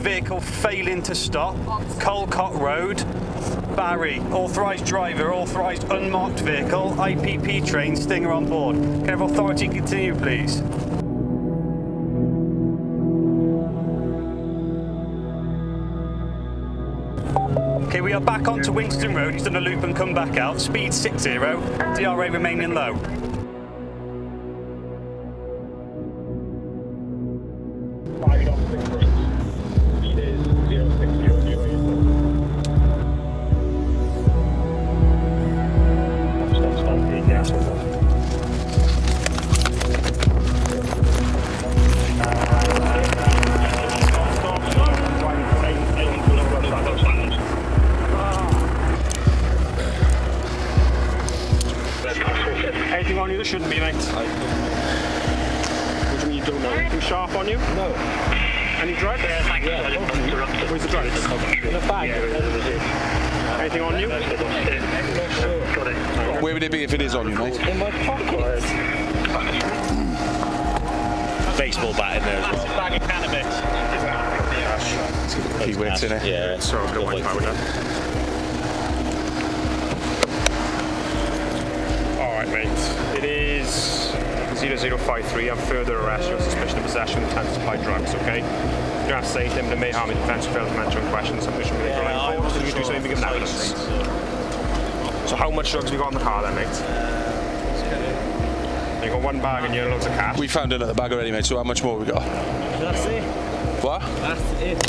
vehicle failing to stop. Colcott Road. Barri, authorised driver, authorised unmarked vehicle, IPP train, Stinger on board. Can I have authority continue, please? Okay, we are back onto Winston Road. He's done a loop and come back out. Speed 60, DRA remaining low. Anything on you that shouldn't be, mate? What do you mean you don't know? Anything sharp on you? No. Any drugs? Yeah. Where's the drugs? In the bag. Anything on you? Where would it be if it is on you, mate? In my pocket. Baseball bat in there as well. Bag of canabis. Key wits in it. Yeah. So I'm going to wipe out with that. Alright, mate. It is 0053. I'm further arrest you on suspicion of possession with intent to supply drugs, okay? You don't have to say anything, but it may harm your defence or fail to answer questions. Submission with legal force. So you can do something give evidence. So how much drugs have you got in the car then, mate? You got one bag and you loads of cash. We found another bag already, mate, so how much more we got? That's it. What? That's it.